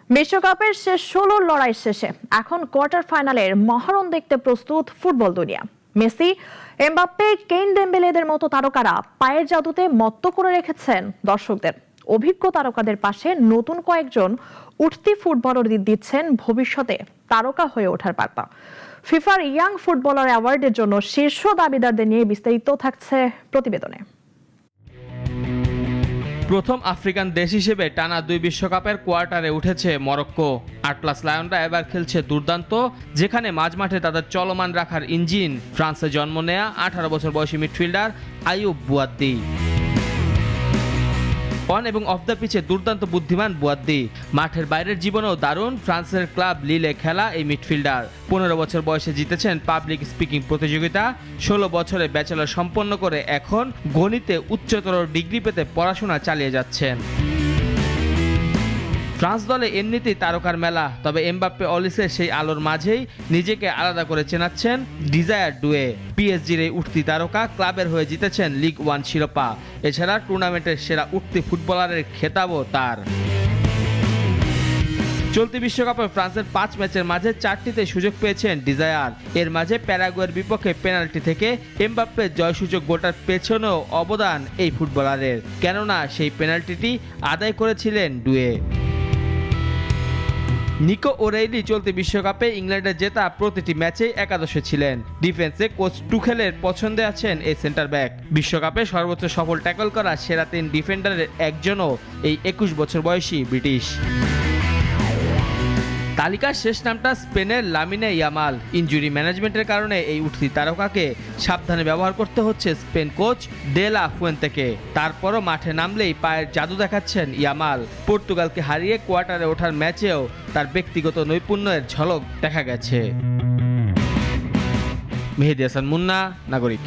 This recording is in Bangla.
বিশ্বকাপের শেষ ১৬ লড়াই শেষে এখন কোয়ার্টার ফাইনালের মহারণ দেখতে প্রস্তুত ফুটবল দুনিয়া। মেসি, এমবাপ্পে, কেইন ডেম্বেলেদের মতো তারকারা পায়ের জাদুতে মত্ত করে রেখেছেন দর্শকদের। অভিজ্ঞ তারকাদের পাশে নতুন কয়েকজন উঠতি ফুটবলার দিচ্ছেন ভবিষ্যতে তারকা হয়ে ওঠার বার্তা। ফিফার ইয়াং ফুটবলার অ্যাওয়ার্ডের জন্য শীর্ষ দাবিদারদের নিয়ে বিস্তারিত থাকছে প্রতিবেদনে। প্রথম আফ্রিকান দেশ হিসেবে টানা ২ বিশ্বকাপের কোয়ার্টারে উঠেছে মরক্কো। আটলাস লায়নরা এবার খেলছে দুর্দান্ত, যেখানে মাঝমাঠে তাদের চলমান রাখার ইঞ্জিন ফ্রান্সে জন্ম নেয়া ১৮ বছর বয়সী মিডফিল্ডার আইয়ুব বুয়াদ্দি। অন এবং অফ দ্য পিচে দুর্দান্ত বুদ্ধিমান বুয়াদ্দি। মাঠের বাইরের জীবনেও দারুণ। ফ্রান্সের ক্লাব লিলে খেলা এই মিডফিল্ডার ১৫ বছর বয়সে জিতেছেন পাবলিক স্পিকিং প্রতিযোগিতা। ১৬ বছরে ব্যাচেলর সম্পন্ন করে এখন গণিতে উচ্চতর ডিগ্রি পেতে পড়াশোনা চালিয়ে যাচ্ছেন। ফ্রান্স দলে এমনিতেই তারকার মেলা, তবে এমবাপ্পে অলিসের সেই আলোর মাঝেই নিজেকে আলাদা করে চেনাচ্ছেন ডিজায়ার ডুয়ে। পিএসজির এই উঠতি তারকা ক্লাবের হয়ে জিতেছেন লিগ 1 শিরোপা। এছাড়া টুর্নামেন্টের সেরা উঠতি ফুটবলারের খেতাবও তার। চলতি বিশ্বকাপে ফ্রান্সের ৫ ম্যাচের মাঝে ৪টিতে সুযোগ পেয়েছেন ডিজায়ার। এর মাঝে প্যারাগুয়ের বিপক্ষে পেনাল্টি থেকে এমবাপ্পের জয়সূচক গোলটার পেছনেও অবদান এই ফুটবলারের, কেননা সেই পেনাল্টিটি আদায় করেছিলেন ডুয়ে। নিকো ওরেইলি চলতি বিশ্বকাপে ইংল্যান্ডের জেতা প্রতিটি ম্যাচেই একাদশে ছিলেন। ডিফেন্সে কোচ টুখেলের পছন্দে আছেন এই সেন্টার ব্যাক। বিশ্বকাপে সর্বোচ্চ সফল ট্যাকল করা সেরা ৩ ডিফেন্ডারের একজনও এই ২১ বছর বয়সী ব্রিটিশ। তালিকার শেষ নামটা স্পেনের লামিনে ইয়ামাল। ইনজুরি ম্যানেজমেন্টের কারণে এই উঠতি তারকাকে সাবধানে ব্যবহার করতে হচ্ছে স্পেন কোচ ডে লা ফুয়েন্তেকে। তারপরও মাঠে নামলেই পায়ের জাদু দেখাচ্ছেন ইয়ামাল। পর্তুগালকে হারিয়ে কোয়ার্টারে ওঠার ম্যাচেও তার ব্যক্তিগত নৈপুণ্যের ঝলক দেখা গেছে। মেহেদী হাসান মুন্না, নাগরিক।